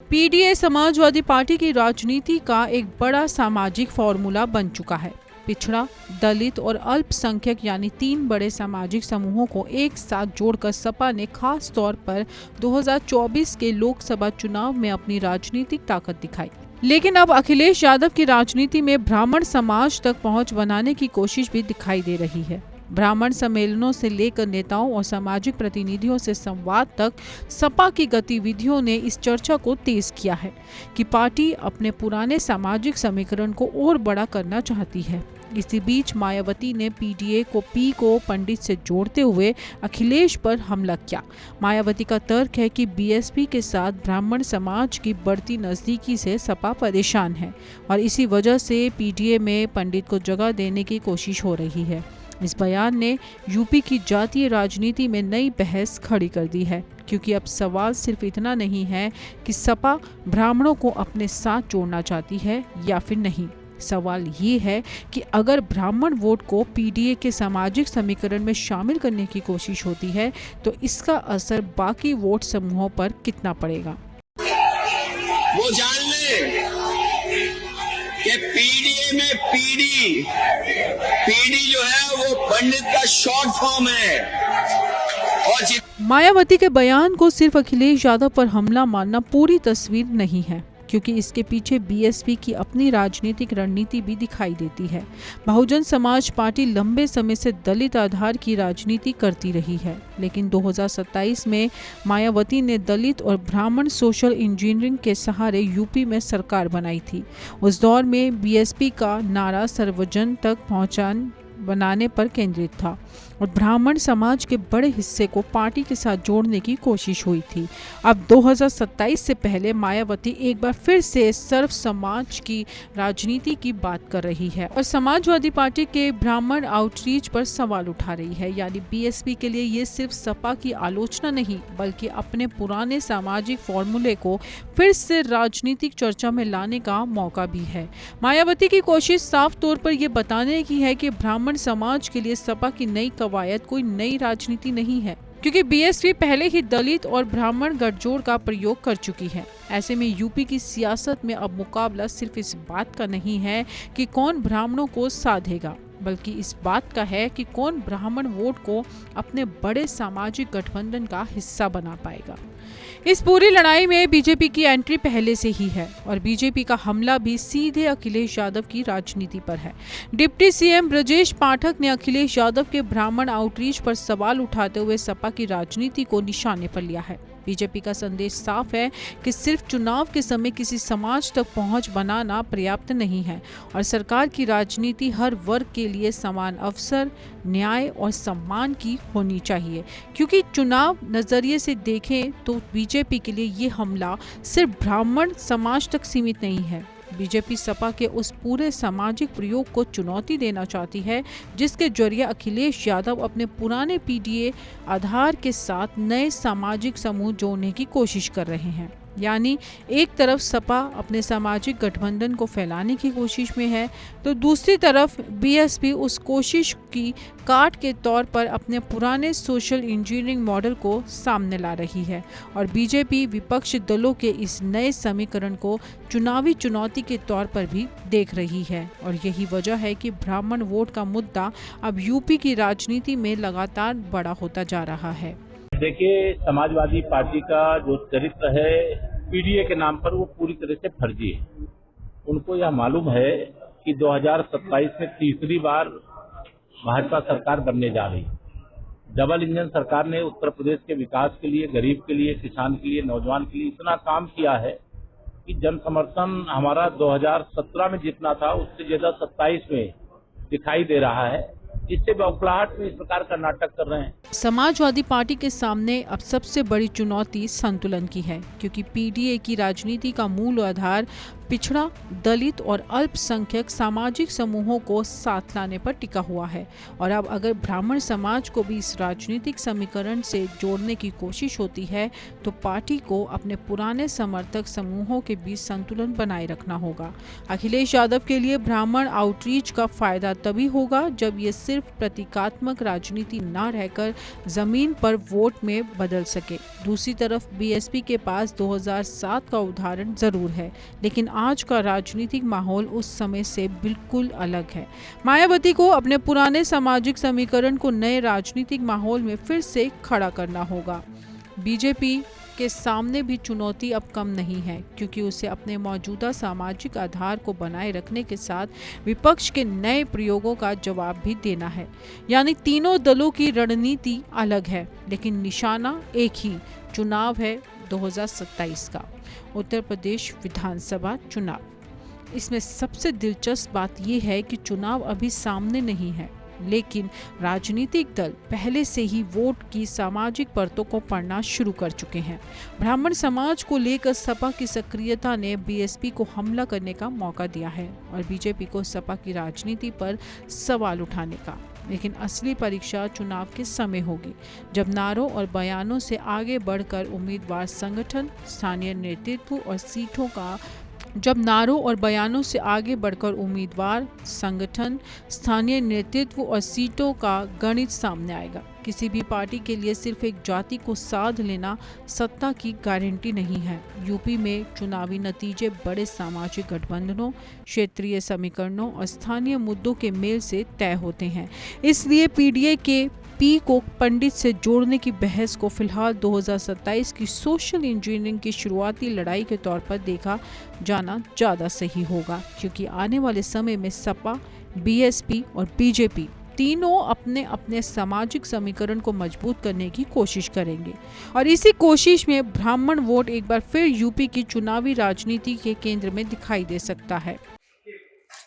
PDA Samajwadi party की राजनीति का एक बड़ा सामाजिक फॉर्मूला बन चुका है। पिछड़ा, दलित और अल्पसंख्यक यानी 3 बड़े सामाजिक समूहों को एक साथ जोड़कर सपा ने खास तौर पर 2024 के लोकसभा चुनाव में अपनी राजनीतिक ताकत दिखाई। लेकिन अब अखिलेश यादव की राजनीति में ब्राह्मण समाज तक पहुंच बनाने की कोशिश भी दिखाई दे रही है। ब्राह्मण सम्मेलनों से लेकर नेताओं और सामाजिक प्रतिनिधियों से संवाद तक सपा की गतिविधियों ने इस चर्चा को तेज किया है कि पार्टी अपने पुराने सामाजिक समीकरण को और बड़ा करना चाहती है। इसी बीच मायावती ने पीडीए को पंडित से जोड़ते हुए अखिलेश पर हमला किया। मायावती का तर्क है कि बीएसपी के साथ ब्राह्मण समाज की बढ़ती नजदीकी से सपा परेशान है और इसी वजह से पीडीए में पंडित को जगह देने की कोशिश हो रही है। इस बयान ने यूपी की जातीय राजनीति में नई बहस खड़ी कर दी है, क्योंकि अब सवाल सिर्फ इतना नहीं है कि सपा ब्राह्मणों को अपने साथ जोड़ना चाहती है या फिर नहीं। सवाल ये है कि अगर ब्राह्मण वोट को पीडीए के सामाजिक समीकरण में शामिल करने की कोशिश होती है तो इसका असर बाकी वोट समूहों पर कितना पड़ेगा। वो जान ले कि पीडीए में पीडी जो है वो पंडित का शॉर्ट फॉर्म है। और मायावती के बयान को सिर्फ अखिलेश यादव पर हमला मानना पूरी तस्वीर नहीं है, क्योंकि इसके पीछे बीएसपी की अपनी राजनीतिक रणनीति भी दिखाई देती है। बहुजन समाज पार्टी लंबे समय से दलित आधार की राजनीति करती रही है, लेकिन 2027 में मायावती ने दलित और ब्राह्मण सोशल इंजीनियरिंग के सहारे यूपी में सरकार बनाई थी। उस दौर में बीएसपी का नारा सर्वजन तक पहुंचान बनाने पर केंद्रित था और ब्राह्मण समाज के बड़े हिस्से को पार्टी के साथ जोड़ने की कोशिश हुई थी। अब 2027 से पहले मायावती एक बार फिर से सर्व समाज की राजनीति की बात कर रही है और समाजवादी पार्टी के ब्राह्मण आउटरीच पर सवाल उठा रही है। यानी बीएसपी के लिए ये सिर्फ सपा की आलोचना नहीं, बल्कि अपने पुराने सामाजिक फॉर्मूले को फिर से राजनीतिक चर्चा में लाने का मौका भी है। मायावती की कोशिश साफ तौर पर यह बताने की है कि ब्राह्मण समाज के लिए सपा की नई कवायद कोई नई राजनीति नहीं है, क्योंकि बीएसपी पहले ही दलित और ब्राह्मण गठजोड़ का प्रयोग कर चुकी है। ऐसे में यूपी की सियासत में अब मुकाबला सिर्फ इस बात का नहीं है कि कौन ब्राह्मणों को साधेगा, बल्कि इस बात का है कि कौन ब्राह्मण वोट को अपने बड़े सामाजिक गठबंधन का हिस्सा बना पाएगा। इस पूरी लड़ाई में बीजेपी की एंट्री पहले से ही है और बीजेपी का हमला भी सीधे अखिलेश यादव की राजनीति पर है। डिप्टी सीएम ब्रजेश पाठक ने अखिलेश यादव के ब्राह्मण आउटरीच पर सवाल उठाते हुए सपा की राजनीति को निशाने पर लिया है। बीजेपी का संदेश साफ है कि सिर्फ चुनाव के समय किसी समाज तक पहुंच बनाना पर्याप्त नहीं है और सरकार की राजनीति हर वर्ग के लिए समान अवसर, न्याय और सम्मान की होनी चाहिए। क्योंकि चुनाव नजरिए से देखें तो बीजेपी के लिए ये हमला सिर्फ ब्राह्मण समाज तक सीमित नहीं है। बीजेपी सपा के उस पूरे सामाजिक प्रयोग को चुनौती देना चाहती है जिसके जरिए अखिलेश यादव अपने पुराने पीडीए आधार के साथ नए सामाजिक समूह जोड़ने की कोशिश कर रहे हैं। यानी एक तरफ सपा अपने सामाजिक गठबंधन को फैलाने की कोशिश में है, तो दूसरी तरफ बीएसपी उस कोशिश की काट के तौर पर अपने पुराने सोशल इंजीनियरिंग मॉडल को सामने ला रही है और बीजेपी विपक्ष दलों के इस नए समीकरण को चुनावी चुनौती के तौर पर भी देख रही है। और यही वजह है कि ब्राह्मण वोट का मुद्दा अब यूपी की राजनीति में लगातार बड़ा होता जा रहा है। देखिए, समाजवादी पार्टी का जो चरित्र है पीडीए के नाम पर वो पूरी तरह से फर्जी है। उनको यह मालूम है कि 2027 में तीसरी बार भाजपा सरकार बनने जा रही है। डबल इंजन सरकार ने उत्तर प्रदेश के विकास के लिए, गरीब के लिए, किसान के लिए, नौजवान के लिए इतना काम किया है कि जन समर्थन हमारा 2017 में जितना था उससे ज्यादा 27 में दिखाई दे रहा है। इससे बौखलाहट में इस प्रकार का नाटक कर रहे हैं। समाजवादी पार्टी के सामने अब सबसे बड़ी चुनौती संतुलन की है, क्योंकि पीडीए की राजनीति का मूल आधार पिछड़ा, दलित और अल्पसंख्यक सामाजिक समूहों को साथ लाने पर टिका हुआ है और अब अगर ब्राह्मण समाज को भी इस राजनीतिक समीकरण से जोड़ने की कोशिश होती है तो पार्टी को अपने पुराने समर्थक समूहों के बीच संतुलन बनाए रखना होगा। अखिलेश यादव के लिए ब्राह्मण आउटरीच का फायदा तभी होगा जब ये सिर्फ सिर्फ प्रतीकात्मक राजनीति न रहकर जमीन पर वोट में बदल सके। दूसरी तरफ बीएसपी के पास 2007 का उदाहरण जरूर है, लेकिन आज का राजनीतिक माहौल उस समय से बिल्कुल अलग है। मायावती को अपने पुराने सामाजिक समीकरण को नए राजनीतिक माहौल में फिर से खड़ा करना होगा। बीजेपी के सामने भी चुनौती अब कम नहीं है, क्योंकि उसे अपने मौजूदा सामाजिक आधार को बनाए रखने के साथ विपक्ष के नए प्रयोगों का जवाब भी देना है। यानी तीनों दलों की रणनीति अलग है, लेकिन निशाना एक ही, चुनाव है 2027 का उत्तर प्रदेश विधानसभा चुनाव। इसमें सबसे दिलचस्प बात यह है कि चुनाव अभी सामने नहीं है, लेकिन राजनीतिक दल पहले से ही वोट की सामाजिक परतों को पढ़ना शुरू कर चुके हैं। ब्राह्मण समाज को लेकर सपा की सक्रियता ने बीएसपी को हमला करने का मौका दिया है और बीजेपी को सपा की राजनीति पर सवाल उठाने का। लेकिन असली परीक्षा चुनाव के समय होगी, जब नारों और बयानों से आगे बढ़कर उम्मीदवार संगठन, स्थानीय नेतृत्व और सीटों का स्थानीय नेतृत्व और सीटों का गणित सामने आएगा। किसी भी पार्टी के लिए सिर्फ एक जाति को साध लेना सत्ता की गारंटी नहीं है। यूपी में चुनावी नतीजे बड़े सामाजिक गठबंधनों, क्षेत्रीय समीकरणों और स्थानीय मुद्दों के मेल से तय होते हैं। इसलिए पीडीए के पी को पंडित से जोड़ने की बहस को फिलहाल 2027 की सोशल इंजीनियरिंग की शुरुआती लड़ाई के तौर पर देखा जाना ज़्यादा सही होगा, क्योंकि आने वाले समय में सपा, बीएसपी और बीजेपी तीनों अपने अपने सामाजिक समीकरण को मजबूत करने की कोशिश करेंगे और इसी कोशिश में ब्राह्मण वोट एक बार फिर यूपी की चुनावी राजनीति के केंद्र में दिखाई दे सकता है।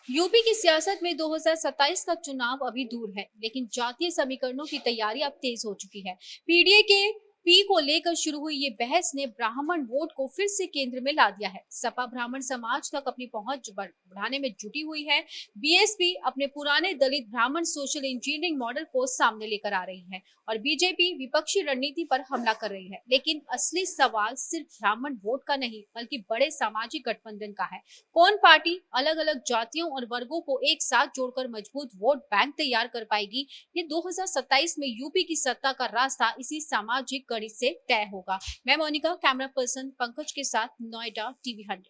यूपी की सियासत में 2027 का चुनाव अभी दूर है, लेकिन जातीय समीकरणों की तैयारी अब तेज हो चुकी है। पीडीए के पी को लेकर शुरू हुई ये बहस ने ब्राह्मण वोट को फिर से केंद्र में ला दिया है। सपा ब्राह्मण समाज तक अपनी पहुंच बढ़ाने में जुटी हुई है। बीएसपी अपने पुराने दलित ब्राह्मण सोशल इंजीनियरिंग मॉडल को सामने लेकर आ रही है और बीजेपी विपक्षी रणनीति पर हमला कर रही है। लेकिन असली सवाल सिर्फ ब्राह्मण वोट का नहीं, बल्कि बड़े सामाजिक गठबंधन का है। कौन पार्टी अलग अलग जातियों और वर्गों को एक साथ जोड़कर मजबूत वोट बैंक तैयार कर पाएगी, ये 2027 में यूपी की सत्ता का रास्ता इसी सामाजिक कड़ी से तय होगा। मैं मोनिका, कैमरा पर्सन पंकज के साथ, नोएडा, TV 100।